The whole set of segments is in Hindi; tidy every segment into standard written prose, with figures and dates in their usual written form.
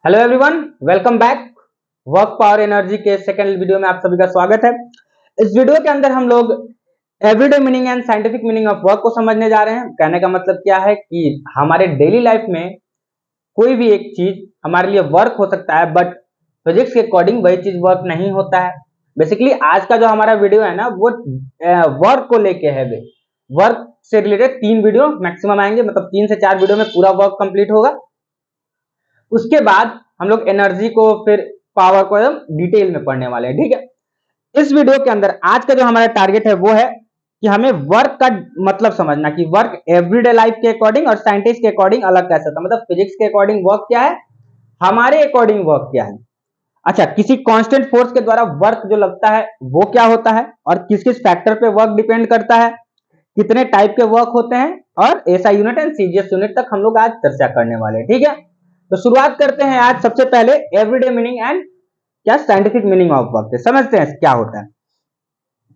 Hello everyone, welcome back. Work power energy के सेकंड वीडियो में आप सभी का स्वागत है। इस वीडियो के अंदर हम लोग everyday meaning and scientific meaning of work को समझने जा रहे हैं। कहने का मतलब क्या है कि हमारे डेली लाइफ में कोई भी एक चीज हमारे लिए वर्क हो सकता है, बट फिजिक्स के अकॉर्डिंग वही चीज वर्क नहीं होता है। बेसिकली आज का जो हमारा वीडियो है ना, वो वर्क को लेके है। वर्क से रिलेटेड 3 वीडियो मैक्सिमम आएंगे, मतलब 3 से 4 वीडियो में पूरा वर्क कंप्लीट होगा। उसके बाद हम लोग एनर्जी को फिर पावर को एकदम डिटेल में पढ़ने वाले हैं, ठीक है। इस वीडियो के अंदर आज का जो हमारा टारगेट है वो है कि हमें वर्क का मतलब समझना कि वर्क एवरीडे लाइफ के अकॉर्डिंग और साइंटिस्ट के अकॉर्डिंग अलग कैसे होता है। मतलब फिजिक्स के अकॉर्डिंग वर्क क्या है, हमारे अकॉर्डिंग वर्क क्या है। अच्छा, किसी कांस्टेंट फोर्स के द्वारा वर्क जो लगता है वो क्या होता है, और किस किस फैक्टर पे वर्क डिपेंड करता है, कितने टाइप के वर्क होते हैं, और ऐसा यूनिट एंड सीजीएस यूनिट तक हम लोग आज चर्चा करने वाले हैं, ठीक है। तो शुरुआत करते हैं आज सबसे पहले एवरीडे मीनिंग एंड क्या साइंटिफिक मीनिंग ऑफ वर्क। समझते हैं क्या होता है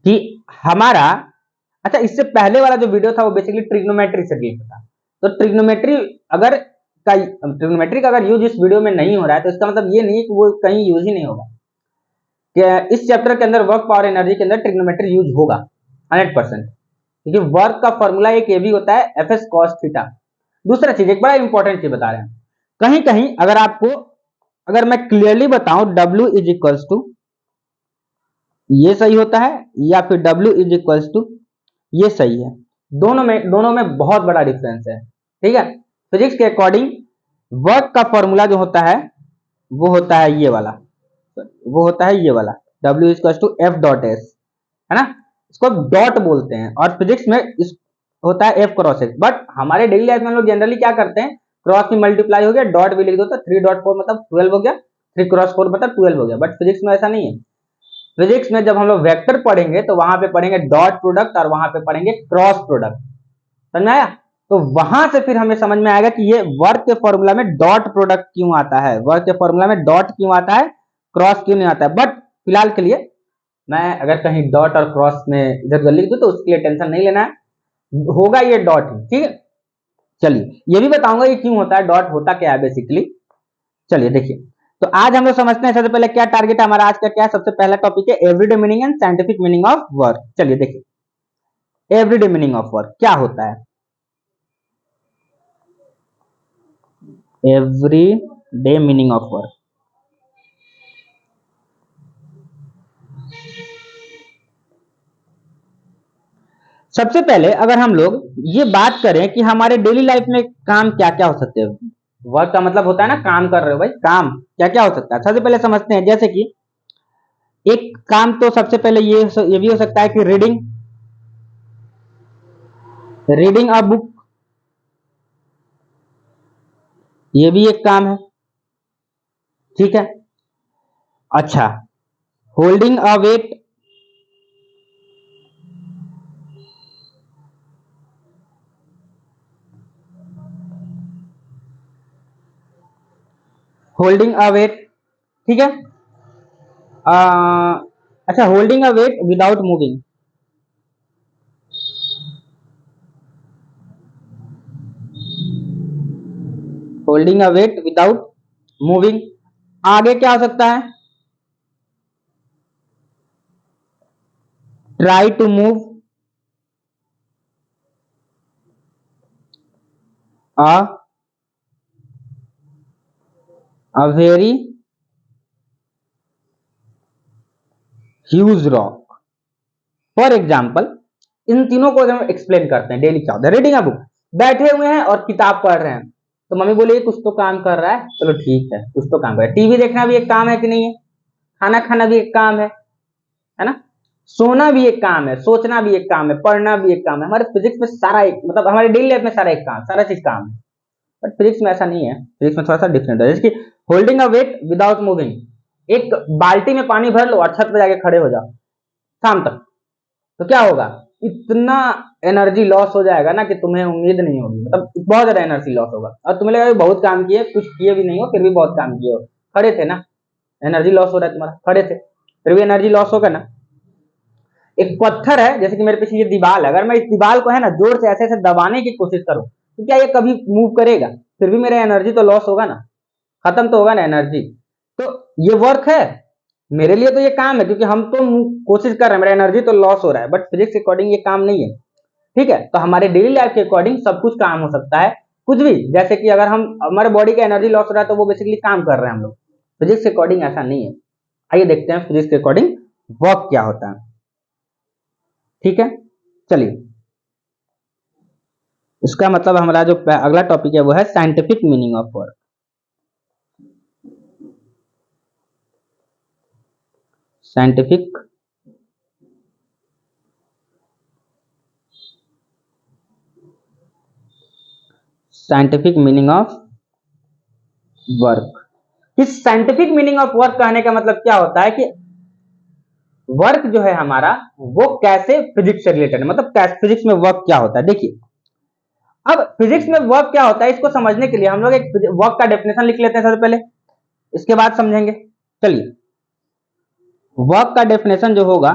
कि हमारा। अच्छा, इससे पहले वाला जो वीडियो था वो बेसिकली ट्रिग्नोमेट्री से रिलेटेड था। तो ट्रिग्नोमेट्री का अगर यूज इस वीडियो में नहीं हो रहा है तो इसका मतलब ये नहीं है कि वो कहीं यूज ही नहीं होगा। कि इस चैप्टर के अंदर वर्क पावर एनर्जी के अंदर ट्रिग्नोमेट्री यूज होगा 100%, क्योंकि वर्क का फॉर्मूला एक ये भी होता है एफ एस कॉस थीटा। दूसरा चीज, एक बड़ा इंपॉर्टेंट चीज बता रहे हैं, कहीं कहीं अगर मैं क्लियरली बताऊं W इज इक्वल्स टू ये सही होता है, या फिर W इज इक्वल्स टू ये सही है। दोनों में बहुत बड़ा डिफरेंस है, ठीक है। फिजिक्स के अकॉर्डिंग वर्क का फॉर्मूला जो होता है वो होता है ये वाला, W equals to F dot S, है ना। इसको डॉट बोलते हैं, और फिजिक्स में इस होता है F क्रॉस एक्स। बट हमारे डेली लाइफ में लोग जनरली क्या करते हैं, क्रॉस में मल्टीप्लाई हो गया, डॉट भी लिख दो तो 3.4 मतलब 12 हो गया, 3 क्रॉस 4 मतलब 12 हो गया। बट फिजिक्स में ऐसा नहीं है। फिजिक्स में जब हम लोग वेक्टर पढ़ेंगे तो वहां पे पढ़ेंगे डॉट प्रोडक्ट, और वहां पे पढ़ेंगे क्रॉस प्रोडक्ट। समझ आया? तो वहां से फिर हमें समझ में आएगा कि ये वर्क के फॉर्मूला में डॉट प्रोडक्ट क्यों आता है, वर्क के फॉर्मूला में डॉट क्यों आता है, क्रॉस क्यों नहीं आता है। बट फिलहाल के लिए मैं अगर कहीं डॉट और क्रॉस में इधर उधर लिख दूं तो उसके लिए टेंशन नहीं लेना है, होगा ये डॉट ही, ठीक है। चलिए, ये भी बताऊंगा ये क्यों होता है, डॉट होता क्या है बेसिकली। चलिए देखिए, तो आज हम लोग समझते हैं सबसे पहले क्या टारगेट है हमारा आज का। क्या है, सबसे पहला टॉपिक है everyday meaning and scientific meaning of work. चलिए देखिए, एवरीडे मीनिंग ऑफ वर्क क्या होता है। Every day meaning of work, सबसे पहले अगर हम लोग ये बात करें कि हमारे डेली लाइफ में काम क्या क्या हो सकते हैं। वर्क का मतलब होता है ना काम कर रहे हो भाई, काम क्या क्या हो सकता है सबसे पहले समझते हैं। जैसे कि एक काम तो सबसे पहले ये भी हो सकता है कि रीडिंग अ बुक, ये भी एक काम है, ठीक है। अच्छा, holding a weight, holding a weight, ठीक है। अच्छा, holding a weight without moving, holding a weight without moving. आगे क्या हो सकता है, try to move a very huge rock. For example, इन तीनों को हम एक्सप्लेन करते हैं। डेली क्या होता है, रीडिंग अ बुक, बैठे हुए हैं और किताब पढ़ रहे हैं, तो मम्मी बोले कुछ तो काम कर रहा है, चलो ठीक है कुछ तो काम कर रहा है। टीवी देखना भी एक काम है कि नहीं है, खाना खाना भी एक काम है ना। सोना भी एक काम है, सोचना भी एक काम है, पढ़ना भी एक काम है। हमारे फिजिक्स में सारा एक, मतलब हमारे डेली लाइफ में सारा एक काम, सारा चीज काम है। बट फिजिक्स में ऐसा नहीं है, फिजिक्स में थोड़ा सा डिफरेंट है। जैसे कि holding a weight without moving, एक बाल्टी में पानी भर लो और छत पे जाके खड़े हो जाओ शाम तक, तो क्या होगा, इतना एनर्जी लॉस हो जाएगा ना कि तुम्हें उम्मीद नहीं होगी। मतलब बहुत ज्यादा एनर्जी लॉस होगा, और तुम्हें लगेगा बहुत काम किए, कुछ किए भी नहीं हो फिर भी बहुत काम किए हो, खड़े थे ना, एनर्जी लॉस हो रहा है तुम्हारा, खड़े थे फिर भी एनर्जी लॉस होगा ना। एक पत्थर है, जैसे कि मेरे पीछे ये दीवार है, अगर मैं इस दीवार को है ना जोर से ऐसे ऐसे दबाने की कोशिश करूं तो क्या ये कभी मूव करेगा, फिर भी मेरा एनर्जी तो लॉस होगा ना। खत्म तो होगा ना एनर्जी। तो ये वर्क है, मेरे लिए तो ये काम है, क्योंकि हम तो कोशिश कर रहे हैं, मेरा एनर्जी तो लॉस हो रहा है, बट फिजिक्स के अकॉर्डिंग ये काम नहीं है। ठीक है, तो हमारे डेली लाइफ के अकॉर्डिंग सब कुछ काम हो सकता है, कुछ भी। जैसे कि अगर हम हमारे बॉडी का एनर्जी लॉस हो रहा है तो वो बेसिकली काम कर रहे हैं हम लोग। फिजिक्स के अकॉर्डिंग ऐसा नहीं है। आइए देखते हैं फिजिक्स के अकॉर्डिंग वर्क क्या होता है। ठीक है, चलिए, इसका मतलब हमारा जो अगला टॉपिक है वो है scientific meaning of work. Scientific scientific meaning of work. इस साइंटिफिक मीनिंग ऑफ वर्क कहने का मतलब क्या होता है कि वर्क जो है हमारा वो कैसे फिजिक्स से रिलेटेड है, मतलब कैसे फिजिक्स में वर्क क्या होता है। देखिए, अब फिजिक्स में वर्क क्या होता है इसको समझने के लिए हम लोग एक वर्क का डेफिनेशन लिख लेते हैं सबसे पहले, इसके बाद समझेंगे। चलिए, वर्क का डेफिनेशन जो होगा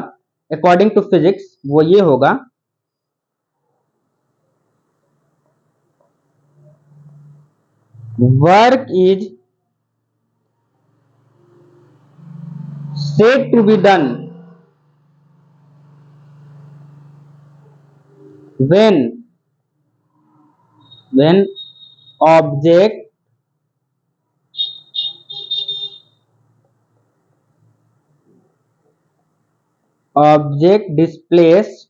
अकॉर्डिंग टू फिजिक्स वो ये होगा, work is said to be done when object displaced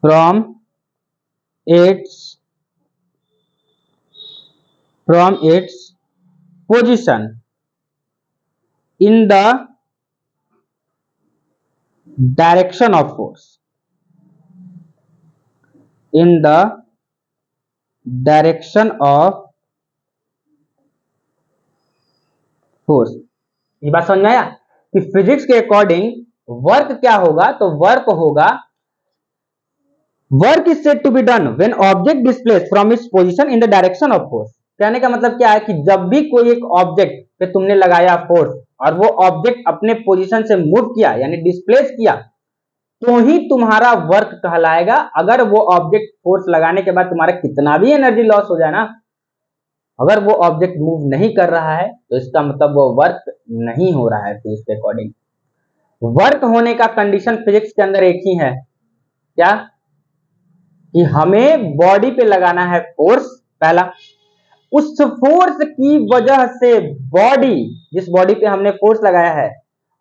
from its position in the direction of force, in the direction of force. ये बात समझ में आया कि फिजिक्स के अकॉर्डिंग वर्क क्या होगा। तो वर्क होगा, work is said to be done when object displace from its position in the direction of force. कहने का मतलब क्या है कि जब भी कोई एक ऑब्जेक्ट पे तुमने लगाया फोर्स और वो ऑब्जेक्ट अपने पोजीशन से मूव किया यानी डिस्प्लेस किया, तो ही तुम्हारा वर्क कहलाएगा। अगर वो ऑब्जेक्ट फोर्स लगाने के बाद तुम्हारा कितना भी एनर्जी लॉस हो जाए ना, अगर वो ऑब्जेक्ट मूव नहीं कर रहा है तो इसका मतलब वो वर्क नहीं हो रहा है फिजिक्स के अकॉर्डिंग। वर्क होने का कंडीशन फिजिक्स के अंदर एक ही है, क्या, कि हमें बॉडी पे लगाना है फोर्स पहला, उस फोर्स की वजह से बॉडी, जिस बॉडी पे हमने फोर्स लगाया है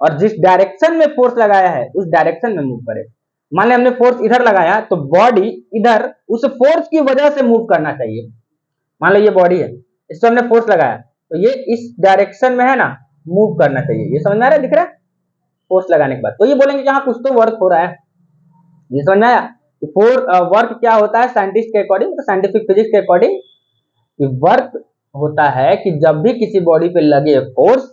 और जिस डायरेक्शन में फोर्स लगाया है उस डायरेक्शन में मूव करे। मान लें हमने फोर्स इधर लगाया तो बॉडी इधर उस फोर्स की वजह से मूव करना चाहिए। मान लो ये बॉडी है, इस पर हमने फोर्स लगाया तो ये इस डायरेक्शन में है ना, मूव करना चाहिए। ये समझ में आ रहा है, दिख रहा है फोर्स लगाने के बाद। तो ये बोलेंगे कि हाँ कुछ तो वर्क हो रहा है। ये समझ में आया कि वर्क क्या होता है साइंटिस्ट के अकॉर्डिंग, तो साइंटिफिक फिजिक्स के अकॉर्डिंग कि वर्क होता है कि जब भी किसी बॉडी पे लगे फोर्स,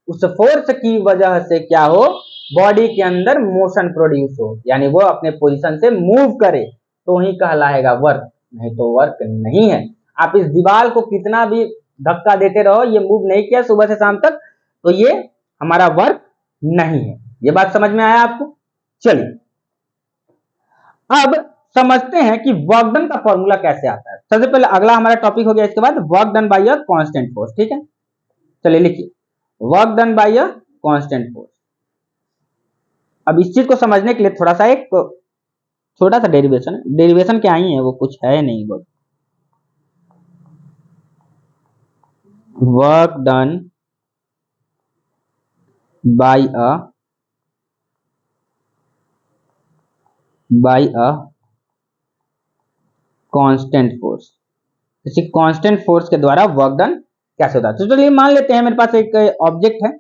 उस फोर्स की वजह से क्या हो, बॉडी के अंदर मोशन प्रोड्यूस हो, यानी वो अपने पोजीशन से मूव करे, तो ही कहलाएगा वर्क, नहीं तो वर्क नहीं है। आप इस दीवार को कितना भी धक्का देते रहो, ये मूव नहीं किया सुबह से शाम तक, तो ये हमारा वर्क नहीं है। ये बात समझ में आया आपको? चलिए, अब समझते हैं कि वर्क डन का फॉर्मूला कैसे आता है। सबसे पहले अगला हमारा टॉपिक हो गया, इसके बाद work done by a constant force. ठीक है, चलिए लिखिए, work done by a constant force. अब इस चीज को समझने के लिए थोड़ा सा एक छोटा सा डेरिवेशन क्या ही है, वो कुछ है नहीं। Work done by a constant force. किसी कांस्टेंट फोर्स के द्वारा वर्क डन कैसे होता है। तो चलिए मान लेते हैं मेरे पास एक ऑब्जेक्ट है,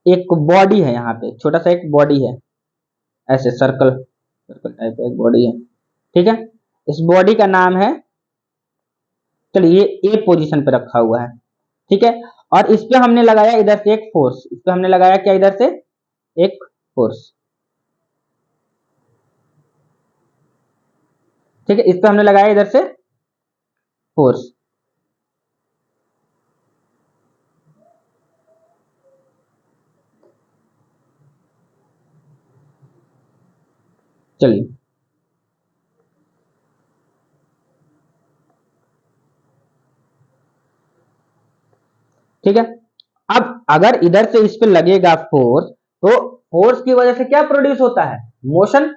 एक बॉडी है, यहाँ पे छोटा सा एक बॉडी है, ऐसे सर्कल सर्कल टाइप एक बॉडी है। ठीक है, इस बॉडी का नाम है, चलिए ये ए पोजीशन पे रखा हुआ है। ठीक है, और इस पे हमने लगाया इधर से एक फोर्स, इस पे हमने लगाया क्या, इधर से एक फोर्स। ठीक है, इस पे हमने लगाया इधर से फोर्स। चलिए, ठीक है। अब अगर इधर से इस पे लगेगा फोर्स, तो फोर्स की वजह से क्या प्रोड्यूस होता है, मोशन।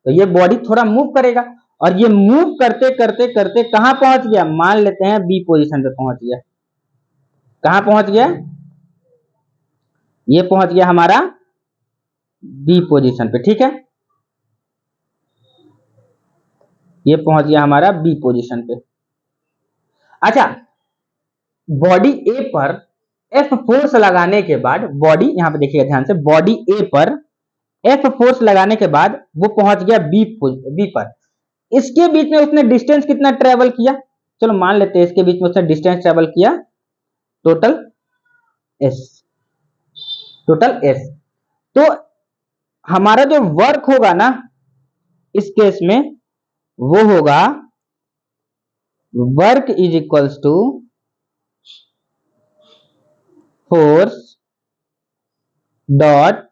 तो ये बॉडी थोड़ा मूव करेगा, और ये मूव करते करते करते कहां पहुंच गया, मान लेते हैं बी पोजीशन पे पहुंच गया। कहां पहुंच गया, ये पहुंच गया हमारा बी पोजीशन पे, ठीक है। ये पहुंच गया हमारा बी पोजीशन पे। अच्छा, बॉडी ए पर एफ फोर्स लगाने के बाद, बॉडी यहां पे देखिएगा ध्यान से, बॉडी ए पर एफ फोर्स लगाने के बाद वो पहुंच गया बी पर। इसके बीच में उसने डिस्टेंस कितना ट्रेवल किया, चलो मान लेते हैं इसके बीच में उसने डिस्टेंस ट्रेवल किया टोटल एस, टोटल एस। तो हमारा जो वर्क होगा ना इस केस में, वो होगा work is equals to force dot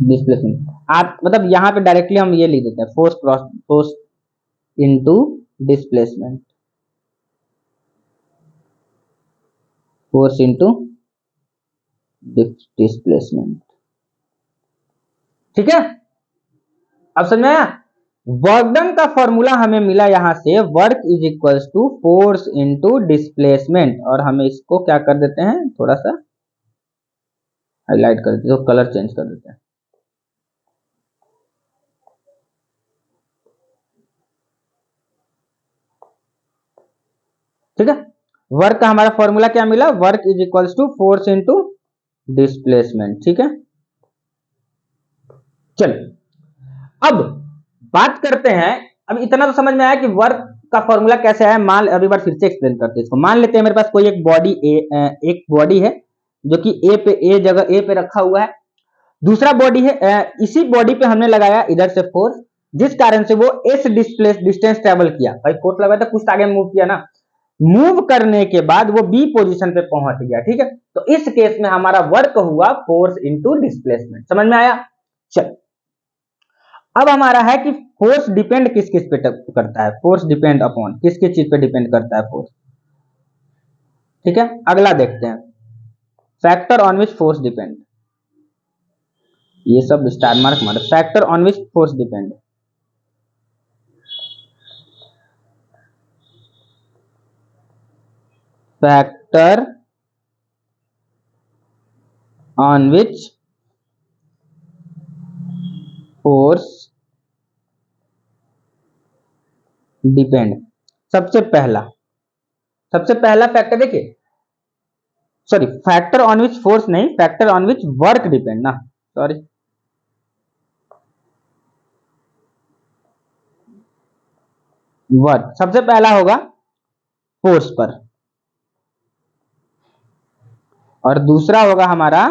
displacement. आप मतलब यहां पे डायरेक्टली हम ये लिख देते हैं, force cross force into displacement, force into displacement, ठीक है। अब समझ में आया। वर्क डन का फॉर्मूला हमें मिला यहां से, work is equals to force into displacement, और हम इसको क्या कर देते हैं, थोड़ा सा हाईलाइट कर देते हैं, तो कलर चेंज कर देते हैं। ठीक है, वर्क का हमारा फॉर्मूला क्या मिला, work is equals to force into displacement, ठीक है। चलिए अब बात करते हैं, अब इतना तो समझ में आया कि वर्क का फॉर्मूला कैसे है। मान अभी बार फिर से एक्सप्लेन करते हैं इसको। मान लेते हैं मेरे पास कोई एक बॉडी एक बॉडी है जो कि ए जगह ए पे रखा हुआ है, दूसरा बॉडी है, इसी बॉडी पे हमने लगाया इधर से फोर्स, जिस कारण से वो एस डिस्टेंस ट्रेवल किया। भाई फोर्स लगाया था, कुछ आगे मूव किया ना, मूव करने के बाद वो बी पोजीशन पे पहुंच गया, ठीक है। तो इस केस में हमारा वर्क हुआ फोर्स इनटू डिस्प्लेसमेंट, समझ में आया। चल अब हमारा है कि फोर्स डिपेंड किस किस पे करता है, फोर्स डिपेंड अपॉन किस किस चीज पे डिपेंड करता है फोर्स, ठीक है। अगला देखते हैं, factor on which force depend, ये सब स्टार मार्क मार, factor on which force depend, factor on which force depend. सबसे पहला फैक्टर देखिए, sorry factor on which force नहीं, factor on which work depend ना, सॉरी वर्क। सबसे पहला होगा फोर्स पर, और दूसरा होगा हमारा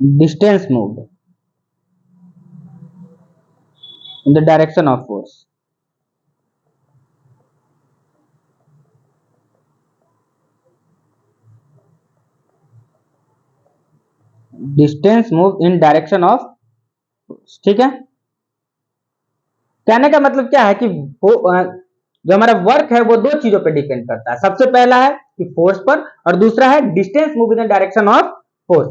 distance moved in the direction of force, distance move in direction of force, ठीक है। कहने का मतलब क्या है कि जो हमारा वर्क है वो दो चीजों पे डिपेंड करता है। सबसे पहला है कि फोर्स पर, और दूसरा है distance move in the direction of force.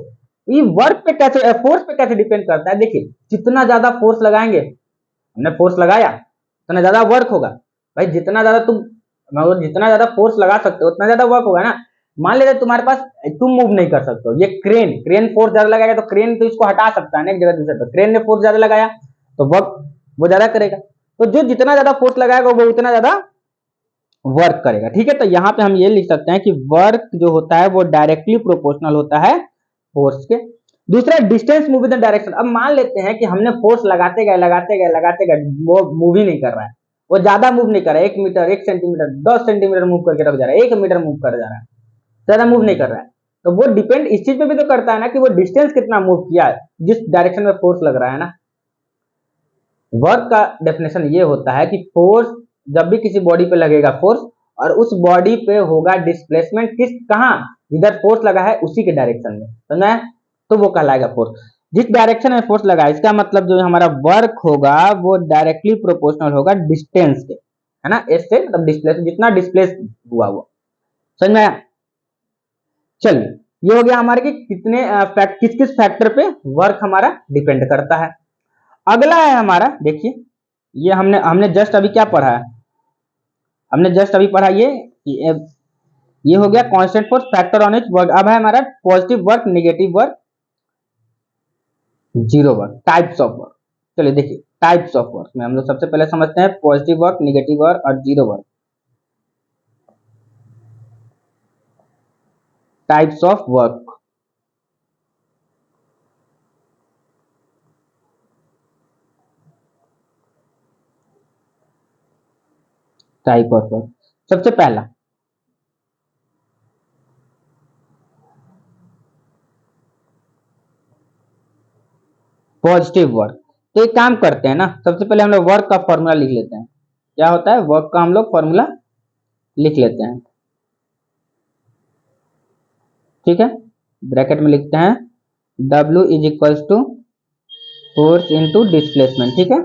ये वर्क पे कैसे, फोर्स पे कैसे डिपेंड करता है, देखिए जितना ज्यादा फोर्स लगाएंगे, हमने फोर्स लगाया उतना ज्यादा वर्क होगा। भाई जितना ज्यादा जितना ज्यादा फोर्स लगा सकते हो उतना ज्यादा वर्क होगा ना। मान लेते तुम्हारे पास, तुम मूव नहीं कर सकते हो, ये क्रेन फोर्स ज्यादा लगाएगा, तो क्रेन तो इसको हटा सकता है ना एक जगह दूसरे पर, क्रेन ने फोर्स ज्यादा लगाया तो वर्क वो ज्यादा करेगा। तो जो जितना ज्यादा फोर्स लगाएगा वो उतना ज्यादा वर्क करेगा, ठीक है। तो यहाँ पे हम ये लिख सकते हैं कि वर्क जो होता है वो डायरेक्टली प्रोपोर्शनल होता है फोर्स के। दूसरा distance move in the direction. अब मान लेते हैं कि हमने फोर्स लगाते गए, वो मूव ही नहीं कर रहा है, वो ज्यादा मूव नहीं कर रहा है, 1 मीटर 1 सेंटीमीटर 10 सेंटीमीटर मूव करके रख जा रहा है, 1 मीटर मूव कर जा रहा है, ज्यादा मूव नहीं कर रहा है। तो वो डिपेंड इस चीज पे भी तो करता है ना कि वो डिस्टेंस कितना मूव किया है, जिस डायरेक्शन में फोर्स लग रहा है ना। वर्क का डेफिनेशन ये होता है कि फोर्स जब भी किसी बॉडी पे लगेगा फोर्स, और उस बॉडी पे होगा डिस्प्लेसमेंट किस कहां, जिधर फोर्स लगा है उसी के डायरेक्शन में, समझा है, तो वो कहलाएगा फोर्स। जिस डायरेक्शन में फोर्स लगा, इसका मतलब जो हमारा वर्क होगा वो डायरेक्टली प्रोपोर्शनल होगा डिस्टेंस के, है ना, एस से मतलब डिस्प्लेस, जितना डिस्प्लेस हुआ वो, समझ में आया। चलिए ये हो गया हमारे कि कितने किस किस फैक्टर पे वर्क हमारा डिपेंड करता है। अगला है हमारा, देखिए ये हमने हमने जस्ट अभी क्या पढ़ा है, हमने जस्ट अभी पढ़ा ये हो गया constant force factor on etch work. अब है हमारा positive work, negative work, zero work, types of work. चलिए देखिए टाइप्स ऑफ वर्क में हम लोग सबसे पहले समझते हैं पॉजिटिव वर्क, नेगेटिव वर्क और zero work. Types of work, type of work. सबसे पहला पॉजिटिव वर्क। तो एक काम करते हैं ना, सबसे पहले हम लोग वर्क का फॉर्मूला लिख लेते हैं। क्या होता है वर्क का, हम लोग फॉर्मूला लिख लेते हैं, ठीक है। ब्रैकेट में लिखते हैं W is equals to force into displacement, ठीक है,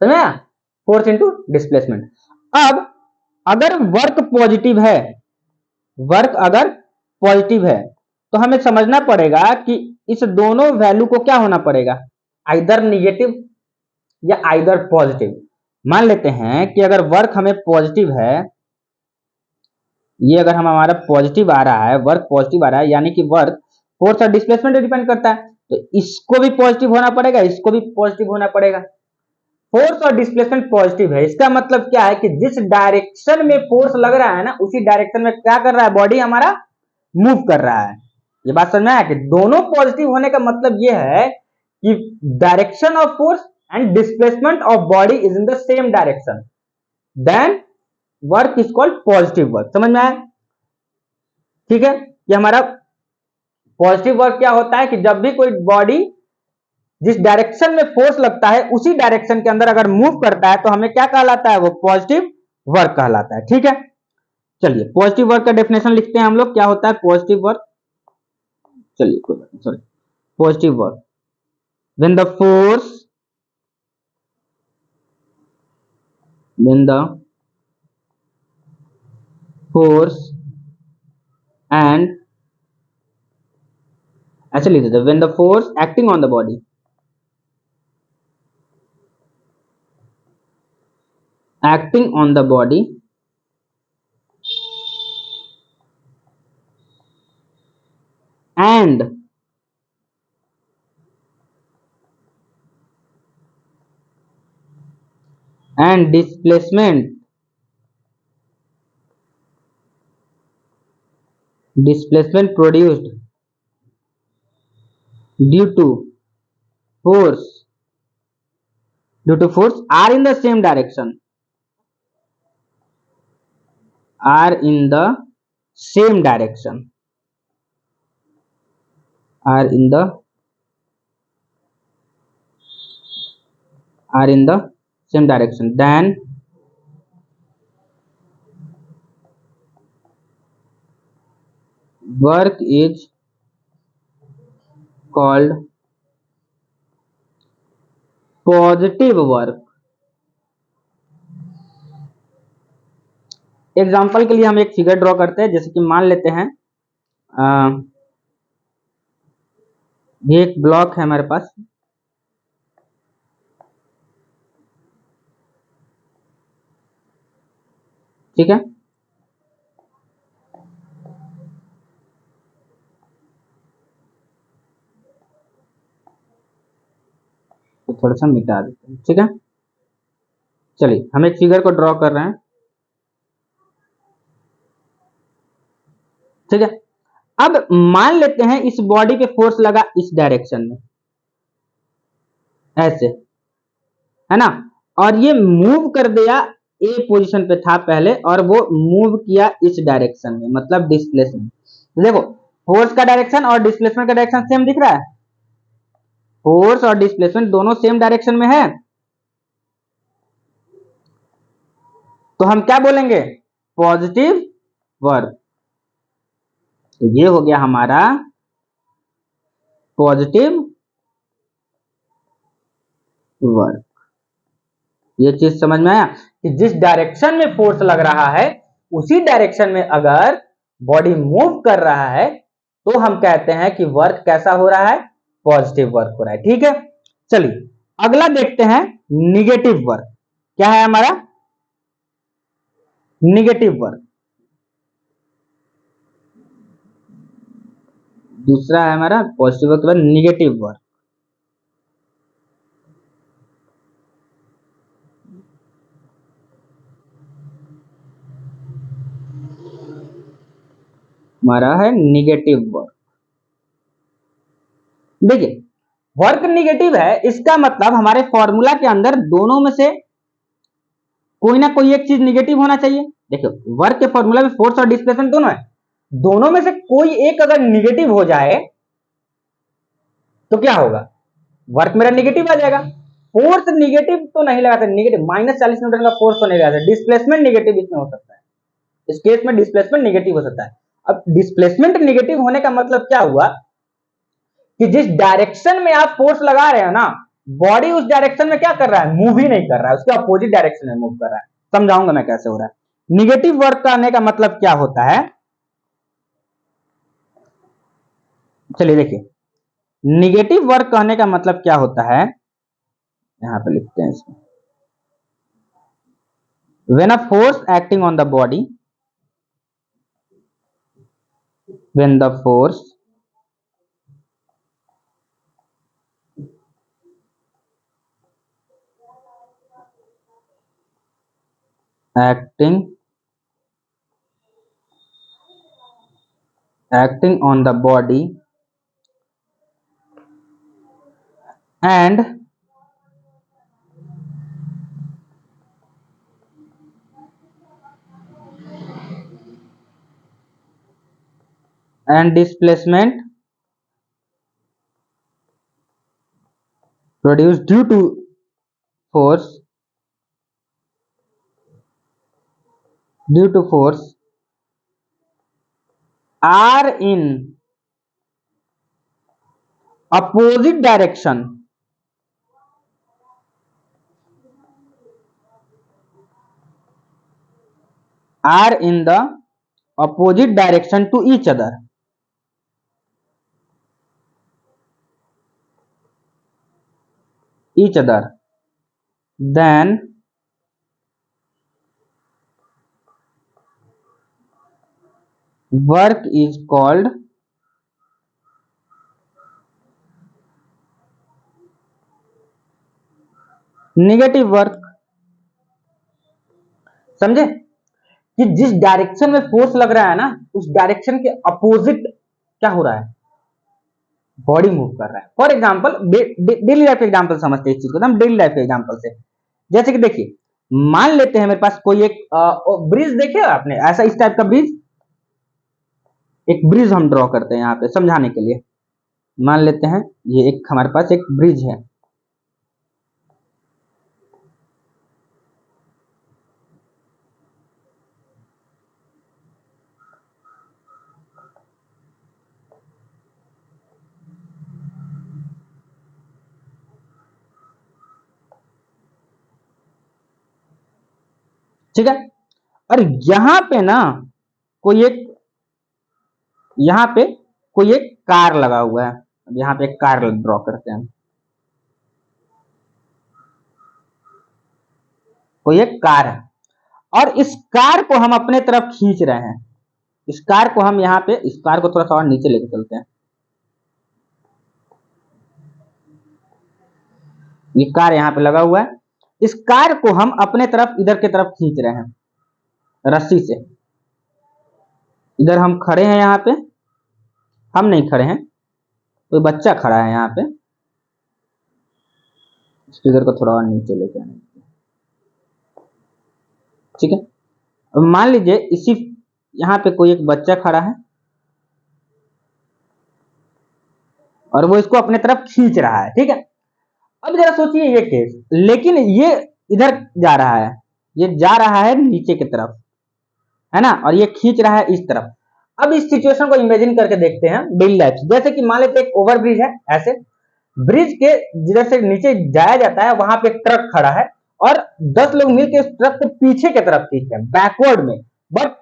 समझा, फोर्स इंटू डिस्प्लेसमेंट। अब अगर वर्क पॉजिटिव है, वर्क अगर पॉजिटिव है तो हमें समझना पड़ेगा कि इस दोनों वैल्यू को क्या होना पड़ेगा, आइदर निगेटिव या आइदर पॉजिटिव। मान लेते हैं कि अगर वर्क हमें पॉजिटिव है, ये अगर हमारा पॉजिटिव आ रहा है, वर्क पॉजिटिव आ रहा है, यानी कि वर्क फोर्स और डिस्प्लेसमेंट पे डिपेंड करता है, तो इसको भी पॉजिटिव होना पड़ेगा, इसको भी पॉजिटिव होना पड़ेगा। फोर्स और डिस्प्लेसमेंट पॉजिटिव है, इसका मतलब क्या है कि जिस डायरेक्शन में फोर्स लग रहा है ना, उसी डायरेक्शन में क्या कर रहा है, बॉडी हमारा मूव कर रहा है। ये बात समझ में आया कि दोनों पॉजिटिव होने का मतलब ये है कि direction of force and displacement of body is in the same direction, then work is called positive work. समझ में आया, ठीक है। ये हमारा पॉजिटिव वर्क क्या होता है कि जब भी कोई बॉडी जिस डायरेक्शन में फोर्स लगता है उसी डायरेक्शन के अंदर अगर मूव करता है तो हमें क्या कहलाता है, वो पॉजिटिव वर्क कहलाता है, ठीक है। चलिए पॉजिटिव वर्क का डेफिनेशन लिखते हैं हम लोग, क्या होता है पॉजिटिव वर्क। चलिए कोई बात नहीं, sorry, positive work when the force and actually when the force acting on the body and displacement produced due to force are in the same direction, are in the same direction, are in the same direction, then work is called positive work. Example के लिए हम एक फिगर ड्रॉ करते हैं, जैसे कि मान लेते हैं ये एक ब्लॉक है हमारे पास, ठीक है, तो थोड़ा सा मिटा देते हैं, ठीक है। चलिए हम एक फिगर को ड्रॉ कर रहे हैं, ठीक है। अब मान लेते हैं इस बॉडी पे फोर्स लगा इस डायरेक्शन में, ऐसे, है ना, और ये मूव कर दिया, ए पोजीशन पे था पहले और वो मूव किया इस डायरेक्शन में, मतलब डिस्प्लेसमेंट। देखो फोर्स का डायरेक्शन और डिस्प्लेसमेंट का डायरेक्शन सेम दिख रहा है, फोर्स और डिस्प्लेसमेंट दोनों सेम डायरेक्शन में है, तो हम क्या बोलेंगे, पॉजिटिव वर्क। तो ये हो गया हमारा पॉजिटिव वर्क। ये चीज समझ में आया कि जिस डायरेक्शन में फोर्स लग रहा है उसी डायरेक्शन में अगर बॉडी मूव कर रहा है तो हम कहते हैं कि वर्क कैसा हो रहा है, पॉजिटिव वर्क हो रहा है। ठीक है, चलिए अगला देखते हैं निगेटिव वर्क। क्या है हमारा निगेटिव वर्क। दूसरा है हमारा पॉजिटिव वर्क के बाद निगेटिव वर्क। हमारा है निगेटिव वर्क। देखिए वर्क निगेटिव है, इसका मतलब हमारे फॉर्मूला के अंदर दोनों में से कोई ना कोई एक चीज निगेटिव होना चाहिए। देखो वर्क के फॉर्मूला में फोर्स और डिस्प्लेसमेंट दोनों है, दोनों में से कोई एक अगर निगेटिव हो जाए तो क्या होगा, वर्क मेरा निगेटिव आ जाएगा। फोर्स निगेटिव तो नहीं लगाते, निगेटिव -40 न्यूटन का फोर्स तो नहीं लगाते, डिस्प्लेसमेंट निगेटिव इसमें हो सकता है, इस केस में डिस्प्लेसमेंट निगेटिव हो सकता है। अब डिस्प्लेसमेंट निगेटिव होने का मतलब क्या हुआ कि जिस डायरेक्शन में आप फोर्स लगा रहे हो ना, बॉडी उस डायरेक्शन में क्या कर रहा है, मूव ही नहीं कर रहा है, उसके अपोजिट डायरेक्शन में मूव कर रहा है। समझाऊंगा मैं कैसे हो रहा है। निगेटिव वर्क करने का मतलब क्या होता है, चलिए देखिए निगेटिव वर्क कहने का मतलब क्या होता है, यहां पे लिखते हैं इसमें। When a force acting on the body, when the force acting on the body and displacement produced due to force are in opposite direction are in the opposite direction to each other, then work is called negative work. समझे कि जिस डायरेक्शन में फोर्स लग रहा है ना, उस डायरेक्शन के अपोजिट क्या हो रहा है, बॉडी मूव कर रहा है। For example daily life example समझते हैं इस चीज को, हम डेली लाइफ एग्जाम्पल से, जैसे कि देखिए मान लेते हैं मेरे पास कोई एक ब्रिज देखे आपने, ऐसा इस टाइप का ब्रिज, एक ब्रिज हम ड्रॉ करते हैं यहाँ पे समझाने के लिए। मान लेते हैं ये एक हमारे पास एक ब्रिज है, ठीक है। और यहां पे ना कोई एक, यहां पे कोई एक कार लगा हुआ है, यहां पे एक कार ड्रॉ करते हैं, कोई एक कार है और इस कार को हम अपने तरफ खींच रहे हैं। इस कार को हम यहाँ पे, इस कार को थोड़ा सा और नीचे लेके चलते हैं, ये कार यहाँ पे लगा हुआ है, इस कार को हम अपने तरफ इधर की तरफ खींच रहे हैं रस्सी से। इधर हम खड़े हैं, यहाँ पे हम नहीं खड़े हैं, कोई बच्चा खड़ा है यहाँ पे, इधर को थोड़ा और नीचे लेके आने, ठीक है। अब मान लीजिए इसी यहाँ पे कोई एक बच्चा खड़ा है और वो इसको अपने तरफ खींच रहा है, ठीक है। अब जरा सोचिए ये केस, लेकिन ये इधर जा रहा है, ये जा रहा है नीचे की तरफ, है ना, और ये खींच रहा है इस तरफ। अब इस सिचुएशन को इमेजिन करके देखते हैं डेली लाइफ, जैसे कि मान लेते एक ओवर ब्रिज है, ऐसे ब्रिज के जिधर से नीचे जाया जाता है वहां पे एक ट्रक खड़ा है और 10 लोग मिलकर उस ट्रक को पीछे की तरफ खींच रहे हैं, बैकवर्ड में, बट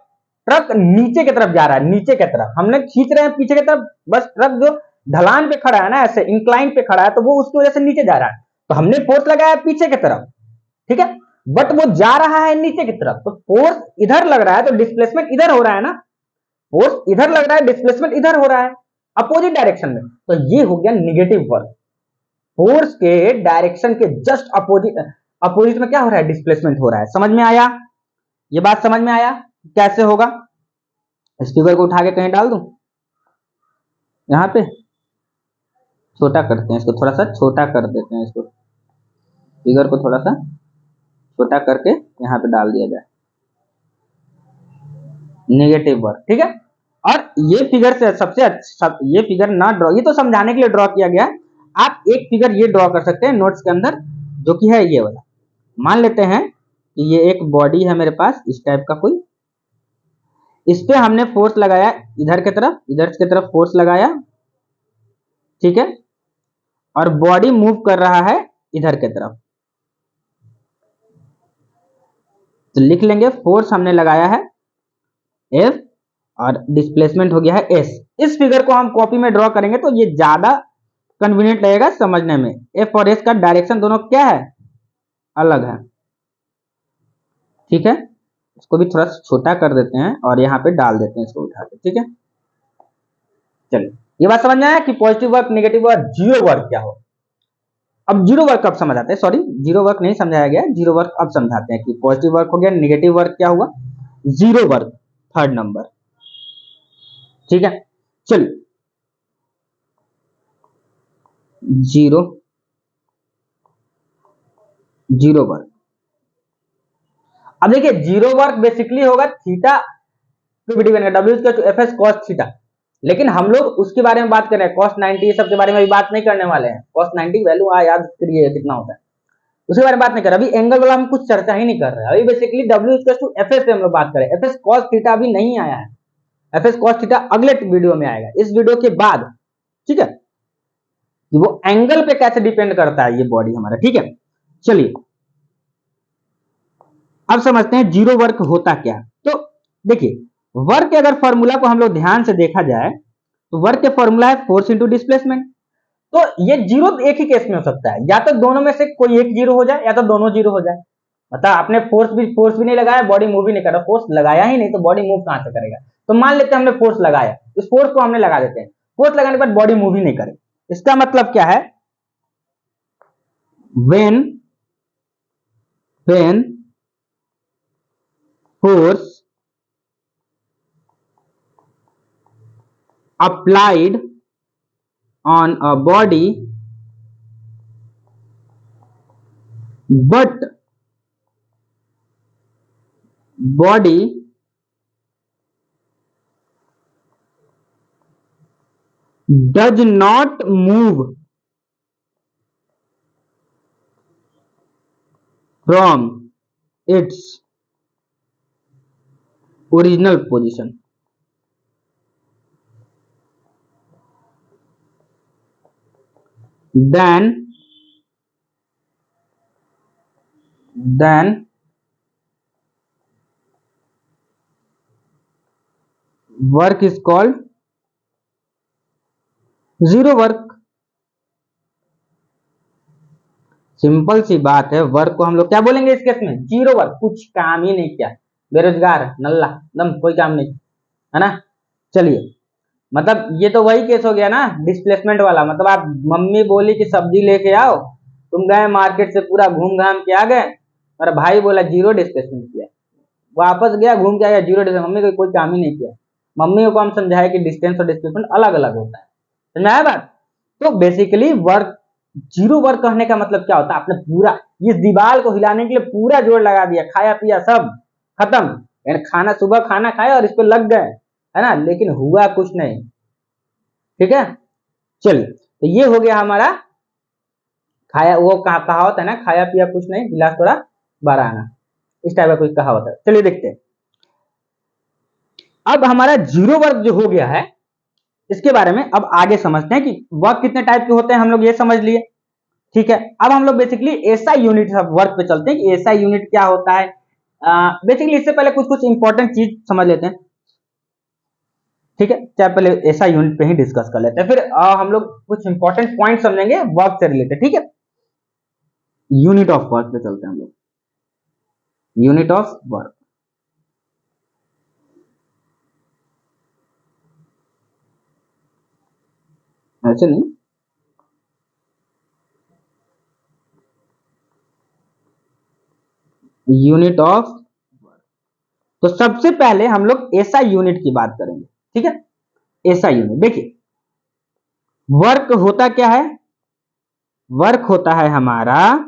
ट्रक नीचे की तरफ जा रहा है, नीचे की तरफ हमने खींच रहे हैं पीछे की तरफ, बस ट्रक जो ढलान पे खड़ा है ना, ऐसे इंक्लाइन पे खड़ा है, तो वो उसकी वजह से नीचे जा रहा है, तो हमने फोर्स लगाया पीछे की तरफ, ठीक है, बट वो जा रहा है नीचे की तरफ, तो फोर्स इधर लग रहा है तो डिस्प्लेसमेंट इधर हो रहा है ना, फोर्स इधर लग रहा है, डिस्प्लेसमेंट इधर हो रहा है, अपोजिट डायरेक्शन में, तो ये हो गया निगेटिव वर्क। फोर्स के डायरेक्शन के जस्ट अपोजिट अपोजिट में क्या हो रहा है, डिस्प्लेसमेंट हो रहा है। समझ में आया, ये बात समझ में आया कैसे होगा? इस फिगर को उठा के कहीं डाल दूं, यहां पे छोटा करते हैं इसको, थोड़ा सा छोटा कर देते हैं इसको, फिगर को थोड़ा सा छोटा करके यहां पे डाल दिया जाए, नेगेटिव वर्क, ठीक है। और ये फिगर से सबसे अच्छा, ये फिगर ना ड्रॉ, ये तो समझाने के लिए ड्रॉ किया गया, आप एक फिगर ये ड्रॉ कर सकते हैं नोट्स के अंदर, जो कि है ये वाला। मान लेते हैं कि ये एक बॉडी है मेरे पास इस टाइप का कोई, इस पे हमने फोर्स लगाया इधर की तरफ फोर्स लगाया, ठीक है, और बॉडी मूव कर रहा है इधर की तरफ, तो लिख लेंगे फोर्स हमने लगाया है F और डिस्प्लेसमेंट हो गया है S। इस फिगर को हम कॉपी में ड्रॉ करेंगे तो ये ज्यादा कन्वीनियंट लगेगा समझने में। F और S का डायरेक्शन दोनों क्या है, अलग है, ठीक है। इसको भी थोड़ा छोटा कर देते हैं और यहाँ पे डाल देते हैं इसको उठा के, ठीक है। चलिए ये बात समझ में आया कि positive work, negative work, zero work क्या हो। अब जीरो वर्क कब समझ आते हैं, सॉरी जीरो वर्क नहीं समझाया गया, जीरो वर्क अब समझाते हैं कि पॉजिटिव वर्क हो गया, नेगेटिव वर्क क्या हुआ, जीरो वर्क, थर्ड नंबर, ठीक है। चलिए जीरो जीरो वर्क, अब देखिए जीरो वर्क बेसिकली होगा थीटा पे डिपेंड करता है, W=Fs cos थीटा, लेकिन हम लोग उसके बारे में बात कर रहे हैं, cos 90 ये सब के बारे में भी बात नहीं करने वाले हैं। cos 90 वैल्यू याद करिए कितना होता है, उसके बारे में बात नहीं कर रहे, अभी एंगल वाला हम कुछ चर्चा ही नहीं कर रहे हैं, अभी बेसिकली W=Fs पे हम लोग बात करें। Fs cos थीटा अभी नहीं आया है, Fs cos थीटा अगले वीडियो में आएगा, इस वीडियो के बाद, ठीक है, वो एंगल पे कैसे डिपेंड करता है ये बॉडी हमारा, ठीक है। चलिए अब समझते हैं जीरो वर्क होता क्या। तो देखिए वर्क के अगर फॉर्मूला को हम लोग ध्यान से देखा जाए तो वर्क के फॉर्मूला है फोर्स इंटू डिस्प्लेसमेंट, तो ये जीरो एक ही केस में हो सकता है, या तो दोनों में से कोई एक जीरो हो जाए या तो दोनों जीरो हो जाए। मतलब आपने फोर्स भी नहीं लगाया, बॉडी मूव भी नहीं कर रहा, फोर्स लगाया ही नहीं तो बॉडी मूव कहां से करेगा। तो मान लेते हैं हमने फोर्स लगाया, इस फोर्स को हमने लगा देते हैं, फोर्स लगाने के बाद बॉडी मूव ही नहीं करे, इसका मतलब क्या है, when force applied on a body but body does not move from its original position, then work is called zero work. Simple सी बात है, वर्क को हम लोग क्या बोलेंगे इस केस में, जीरो वर्क, कुछ काम ही नहीं किया, बेरोजगार नल्ला दम, कोई काम नहीं, है ना। चलिए मतलब ये तो वही केस हो गया ना डिस्प्लेसमेंट वाला, मतलब आप मम्मी बोली कि सब्जी लेके आओ, तुम गए मार्केट से पूरा घूम घाम के आ गए, और भाई बोला जीरो डिस्प्लेसमेंट किया, वापस गया घूम के आया जीरो डिस्प्लेसमेंट, मम्मी कोई काम ही नहीं किया। मम्मी को हम समझाए कि डिस्टेंस और डिस्प्लेसमेंट अलग अलग होता है, समझ में आया बात। तो बेसिकली वर्क, जीरो वर्क कहने का मतलब क्या होता है, आपने पूरा इस दीवार को हिलाने के लिए पूरा जोर लगा दिया, खाया पिया सब खत्म, यानी खाना सुबह खाना खाया और इस पे लग गए, है ना, लेकिन हुआ कुछ नहीं, ठीक है। चलिए तो ये हो गया हमारा खाया, वो कहावत है ना, खाया पिया कुछ नहीं, गिलास थोड़ा बड़ा आना, इस टाइप का कुछ कहावत है। चलिए देखते हैं अब हमारा जीरो वर्क जो हो गया है, इसके बारे में अब आगे समझते हैं कि वर्क कितने टाइप के होते हैं, हम लोग ये समझ लिए। ठीक है, अब हम लोग basically SI unit of work पे चलते हैं कि एसआई यूनिट क्या होता है। बेसिकली इससे पहले कुछ कुछ इंपॉर्टेंट चीज समझ लेते हैं। ठीक है, चाहे पहले एसआई यूनिट पे ही डिस्कस कर लेते हैं, फिर हम लोग कुछ इंपॉर्टेंट पॉइंट समझेंगे वर्क से रिलेटेड। ठीक है, यूनिट ऑफ वर्क पे चलते हैं हम लोग। यूनिट ऑफ वर्क, ऐसे नहीं, यूनिट ऑफ वर्क। तो सबसे पहले हम लोग एसआई यूनिट की बात करेंगे। ठीक है, एसआई यूनिट देखिए, वर्क होता क्या है, वर्क होता है हमारा,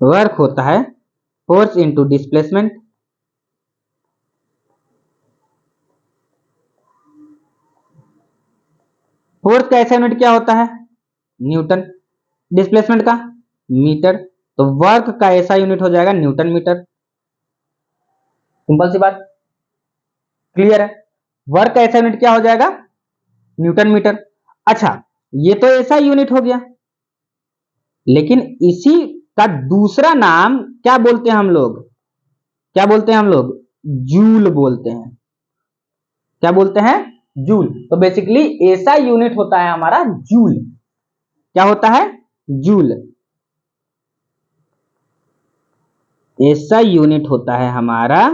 वर्क होता है फोर्स इंटू डिस्प्लेसमेंट। फोर्स का ऐसा यूनिट क्या होता है, न्यूटन, डिस्प्लेसमेंट का मीटर, तो वर्क का ऐसा यूनिट हो जाएगा न्यूटन मीटर। सिंपल सी बात, क्लियर है। वर्क का ऐसा यूनिट क्या हो जाएगा, न्यूटन मीटर। अच्छा, ये तो ऐसा यूनिट हो गया, लेकिन इसी का दूसरा नाम क्या बोलते हैं हम लोग, क्या बोलते हैं हम लोग, जूल बोलते हैं। क्या बोलते हैं, जूल। तो बेसिकली ऐसा यूनिट होता है हमारा जूल। क्या होता है, जूल। ऐसा यूनिट होता है हमारा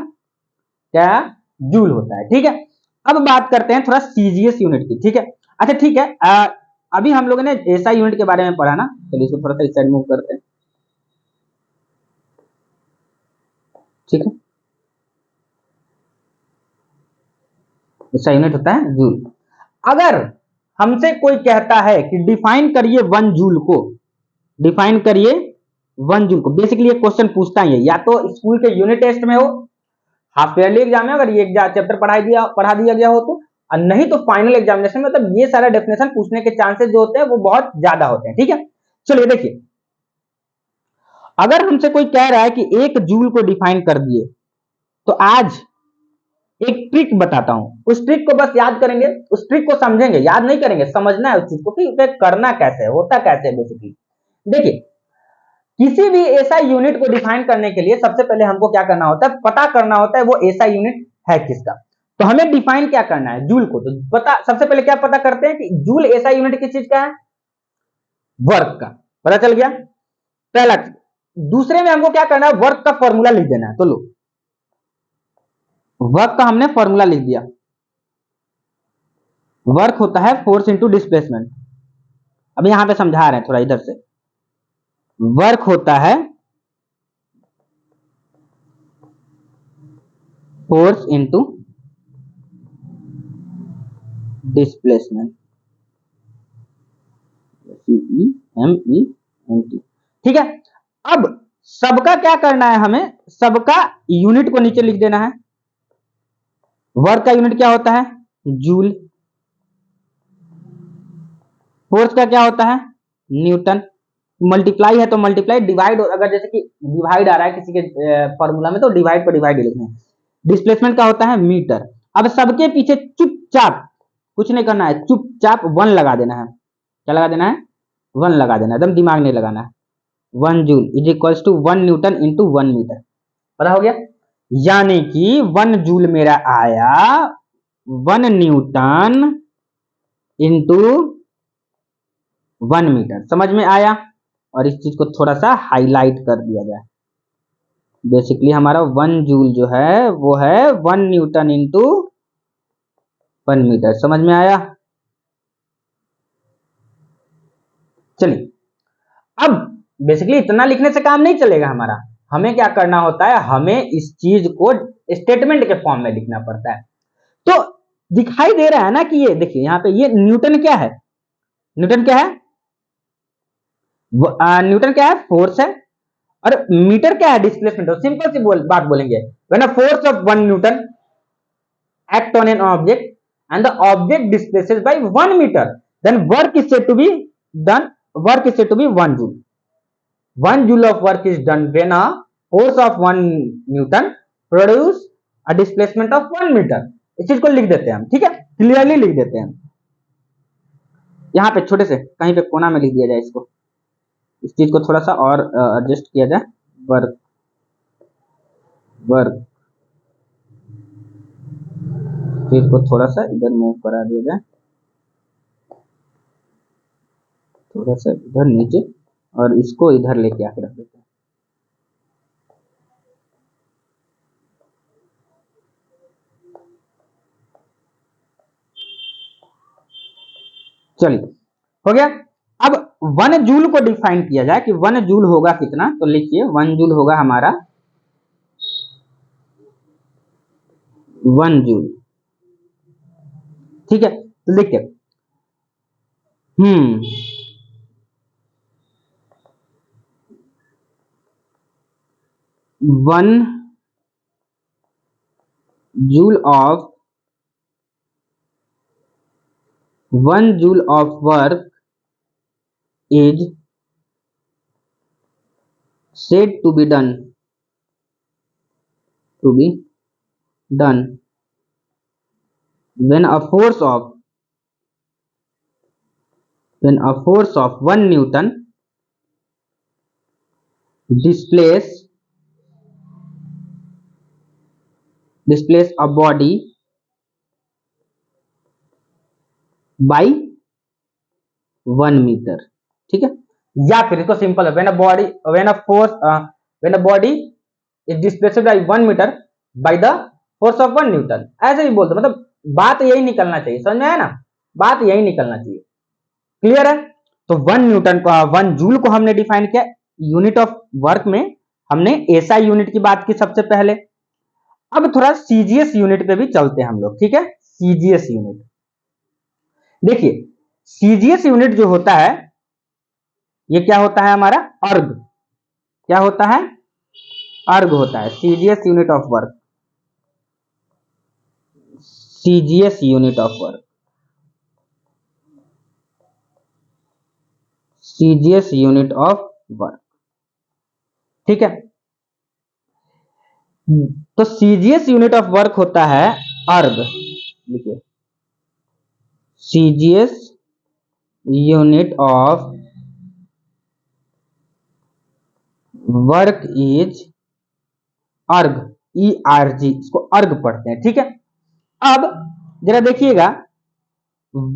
क्या, जूल होता है। ठीक है, अब बात करते हैं थोड़ा सीजीएस यूनिट की। ठीक है, अच्छा ठीक है, अभी हम लोगों ने ऐसा यूनिट के बारे में पढ़ा ना, चलिए इसको थोड़ा सा इस साइड मूव करते हैं। ठीक है, ऐसा यूनिट होता है जूल। अगर हमसे कोई कहता है कि डिफाइन करिए वन जूल को, डिफाइन करिए वन जूल को, बेसिकली ये क्वेश्चन पूछता है, या तो स्कूल के यूनिट टेस्ट में हो, हाफ ईयरली एग्जाम में अगर ये चैप्टर पढ़ा दिया गया हो तो, और नहीं तो फाइनल एग्जामिनेशन में, मतलब ये सारा डेफिनेशन पूछने के चांसेस जो होते हैं वो बहुत ज्यादा होते हैं। ठीक है, चलिए देखिए, अगर हमसे कोई कह रहा है कि एक जूल को डिफाइन कर दिए, तो आज एक ट्रिक बताता हूं, उस ट्रिक को बस याद करेंगे, उस ट्रिक को समझेंगे, याद नहीं करेंगे, समझना है उस चीज को कि उसे करना कैसे है, होता कैसे है। बेसिकली देखिए, किसी भी ऐसा यूनिट को डिफाइन करने के लिए सबसे पहले हमको क्या करना होता है, पता करना होता है वो ऐसा यूनिट है किसका। तो हमें डिफाइन क्या करना है, जूल को। तो पता, सबसे पहले क्या पता करते हैं कि जूल ऐसा यूनिट किस चीज का है, वर्क का। पता चल गया पहला। दूसरे में हमको क्या करना है, वर्क का फॉर्मूला लिख देना है। तो लो, वर्क का हमने फॉर्मूला लिख दिया। वर्क होता है फोर्स इंटू डिस्प्लेसमेंट। अब यहां पे समझा रहे हैं थोड़ा इधर से, वर्क होता है फोर्स इंटू डिस्प्लेसमेंट, CEMENT। ठीक है, अब सबका क्या करना है, हमें सबका यूनिट को नीचे लिख देना है। वर्क का यूनिट क्या होता है, जूल। फोर्स का क्या होता है, न्यूटन। मल्टीप्लाई है तो मल्टीप्लाई, डिवाइड अगर जैसे कि डिवाइड आ रहा है किसी के फॉर्मूला में तो डिवाइड पर डिवाइड लिखना है। डिस्प्लेसमेंट का होता है मीटर। अब सबके पीछे चुपचाप कुछ नहीं करना है, चुपचाप 1 लगा देना है। क्या लगा देना है, 1 लगा देना है, एकदम दिमाग नहीं लगाना है। 1 joule is equals to 1 newton into 1 metre. पता हो गया, यानी कि 1 जूल मेरा आया 1 न्यूटन इंटू 1 मीटर। समझ में आया। और इस चीज को थोड़ा सा हाईलाइट कर दिया जाए। बेसिकली हमारा 1 जूल जो है वो है 1 न्यूटन इंटू 1 मीटर। समझ में आया। चलिए, अब बेसिकली इतना लिखने से काम नहीं चलेगा हमारा, हमें क्या करना होता है, हमें इस चीज को स्टेटमेंट के फॉर्म में लिखना पड़ता है। तो दिखाई दे रहा है ना कि ये देखिए यहाँ पे, ये न्यूटन क्या है, न्यूटन क्या है, न्यूटन क्या है, फोर्स है, और मीटर क्या है, डिस्प्लेसमेंट। सिंपल सी बात बोलेंगे, when a force of 1 Newton act on an object and the object displaces by 1 meter, then work is said to be done, work is said to be 1 joule. 1 joule of work is done when a force of 1 newton produce a displacement of 1 metre. इस चीज को लिख देते हैं हम, ठीक है, क्लियरली लिख देते हैं। यहाँ पे छोटे से कहीं पे कोना में लिख दिया जाए इसको, इस चीज को थोड़ा सा और एडजस्ट किया जाए। वर्क वर्क चीज को थोड़ा सा इधर मूव करा दिया जाए, थोड़ा सा इधर नीचे, और इसको इधर लेके आके रख देते हैं। चलिए हो गया। अब 1 जूल को डिफाइन किया जाए कि 1 जूल होगा कितना, तो लिखिए 1 जूल होगा हमारा 1 जूल, ठीक है। तो देखिए 1 joule of 1 joule of work is said to be done when a force of 1 newton displace a body by 1 metre, ठीक है। या फिर इसको सिंपल है, when a body is displaced by 1 metre by the force of 1 newton, ऐसे भी बोलते, मतलब बात यही निकलना चाहिए, समझ में आया ना, बात यही निकलना चाहिए, क्लियर है। तो 1 न्यूटन को 1 जूल को हमने डिफाइन किया। यूनिट ऑफ वर्क में हमने एसआई यूनिट की बात की सबसे पहले। अब थोड़ा सीजीएस यूनिट पे भी चलते हैं हम लोग, ठीक है। सीजीएस यूनिट देखिए, सीजीएस यूनिट जो होता है ये क्या होता है हमारा, अर्ग, क्या होता है, अर्ग होता है। CGS unit of work, CGS unit of work, CGS unit of work, ठीक है। तो सीजीएस यूनिट ऑफ वर्क होता है अर्ग, देखिए CGS unit of work is अर्ग, ERG, इसको अर्ग पढ़ते हैं, ठीक है। अब जरा देखिएगा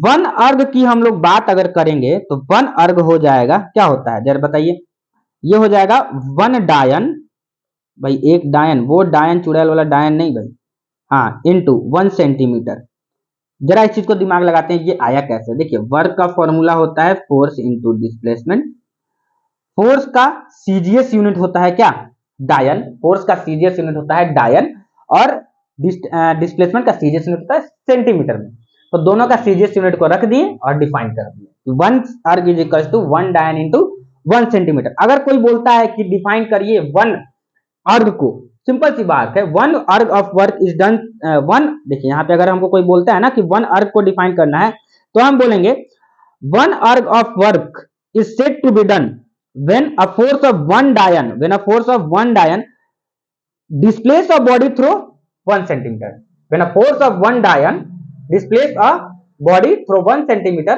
1 अर्ग की हम लोग बात अगर करेंगे तो 1 अर्ग हो जाएगा, क्या होता है जरा बताइए, ये हो जाएगा 1 डायन, भाई एक डायन, वो डायन चुड़ैल वाला डायन नहीं भाई, हाँ, इंटू 1 सेंटीमीटर। जरा इस चीज को दिमाग लगाते हैं, ये आया कैसे, देखिए वर्क का फॉर्मूला होता है फोर्स इंटू डिस्प्लेसमेंट, फोर्स का सीजीएस यूनिट होता है क्या, डायन, फोर्स का सीजीएस यूनिट होता है डायन, और डिस्प्लेसमेंट का सीजीएस यूनिट होता है सेंटीमीटर में। तो दोनों का सीजीएस यूनिट को रख दिए और डिफाइन कर दिए, 1 अर्ग इज इक्वल टू 1 डायन इंटू 1 सेंटीमीटर। अगर कोई बोलता है कि डिफाइन करिए 1 अर्ग को, सिंपल सी बात है, 1 erg of work is done 1, देखिए यहाँ पे अगर हमको कोई बोलता है ना कि 1 अर्ग को डिफाइन करना है, तो हम बोलेंगे 1 erg of work is said to be done when a force of 1 dian displace a body through 1 centimeter, when a force of 1 dian displace a body through 1 centimeter,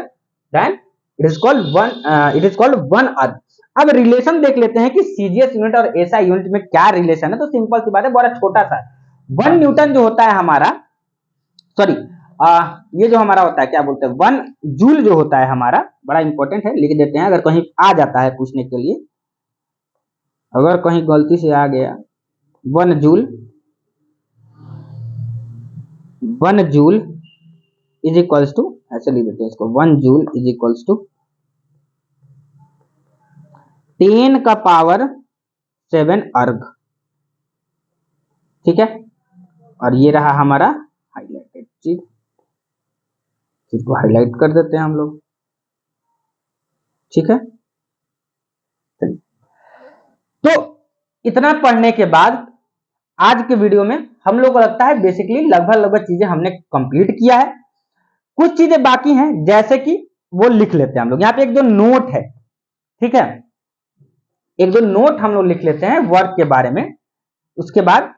then it is called 1 अर्ग। अब रिलेशन देख लेते हैं कि सीजीएस यूनिट और एसआई यूनिट में क्या रिलेशन है। तो सिंपल सी बात है, बड़ा छोटा सा, 1 न्यूटन जो होता है हमारा, सॉरी ये जो हमारा होता है क्या बोलते हैं, 1 जूल जो होता है हमारा, बड़ा इंपॉर्टेंट है, लिख देते हैं अगर कहीं आ जाता है पूछने के लिए, अगर कहीं गलती से आ गया 1 जूल इज इक्वल्स टू, ऐसे लिख देते हैं इसको, 1 जूल इज इक्वल्स टू 10 का पावर 7 अर्ग, ठीक है। और ये रहा हमारा हाईलाइटेड चीज, इसको हाईलाइट कर देते हैं हम लोग, ठीक है। तो इतना पढ़ने के बाद आज के वीडियो में हम लोग को लगता है बेसिकली लगभग चीजें हमने कंप्लीट किया है। कुछ चीजें बाकी हैं, जैसे कि वो लिख लेते हैं हम लोग, यहाँ पे एक जो नोट है, ठीक है, एक दो नोट हम लोग लिख लेते हैं वर्क के बारे में, उसके बाद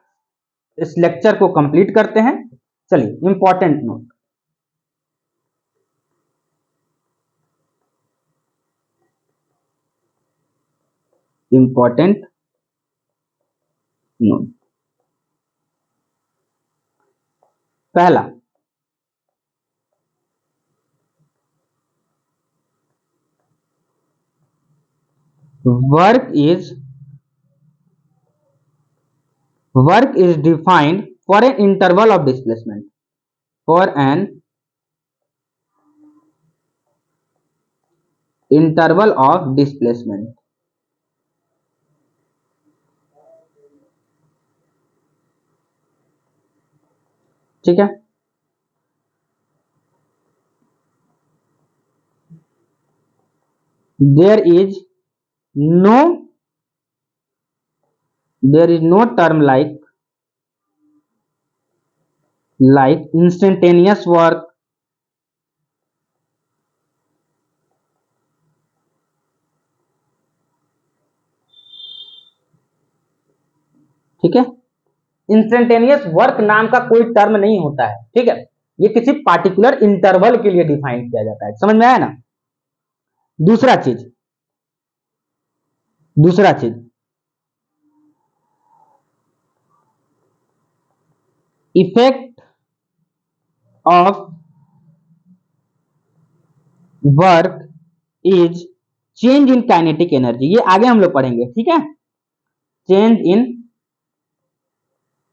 इस लेक्चर को कंप्लीट करते हैं। चलिए, इंपॉर्टेंट नोट। Important note. पहला, work is defined for an interval of displacement, for an interval of displacement। ठीक है, there is no term like instantaneous work, ठीक है। इंस्टेंटेनियस वर्क नाम का कोई टर्म नहीं होता है, ठीक है। ये किसी पार्टिकुलर इंटरवल के लिए डिफाइन किया जाता है, समझ में आया ना। दूसरा चीज effect of work is change in kinetic energy. ये आगे हम लोग पढ़ेंगे, ठीक है। चेंज इन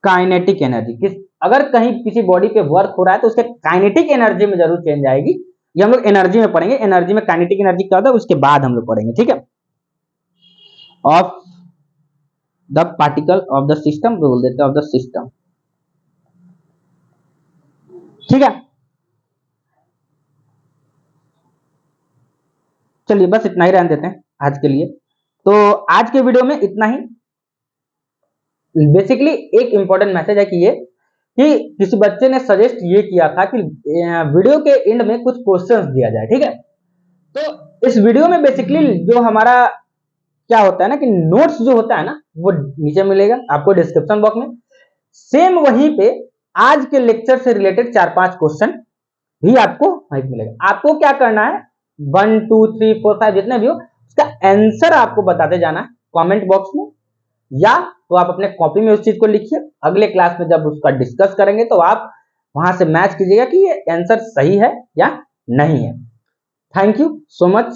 काइनेटिक एनर्जी, अगर कहीं किसी बॉडी पे वर्क हो रहा है तो उसके काइनेटिक एनर्जी में जरूर चेंज आएगी। ये हम लोग एनर्जी में पढ़ेंगे, एनर्जी में काइनेटिक एनर्जी क्या होता है उसके बाद हम लोग पढ़ेंगे, ठीक है। Of the particle of the system बोल देते हैं, ऑफ द सिस्टम, ठीक है। चलिए बस इतना ही रहने देते हैं आज के लिए। तो आज के वीडियो में इतना ही। बेसिकली एक इंपॉर्टेंट मैसेज है कि ये कि किसी बच्चे ने सजेस्ट ये किया था कि वीडियो के एंड में कुछ क्वेश्चंस दिया जाए, ठीक है। तो इस वीडियो में बेसिकली जो हमारा क्या होता है ना कि नोट्स जो होता है ना वो नीचे मिलेगा आपको डिस्क्रिप्शन बॉक्स में। सेम वहीं पे आज के लेक्चर से रिलेटेड 4-5 क्वेश्चन भी आपको वहीं मिलेगा। आपको क्या करना है, 1 2 3 4 5 जितने भी हो उसका आंसर आपको बताते जाना है कमेंट बॉक्स में, या तो आप अपने कॉपी में उस चीज को लिखिए। अगले क्लास में जब उसका डिस्कस करेंगे तो आप वहां से मैच कीजिएगा कि ये आंसर सही है या नहीं है। Thank you so much.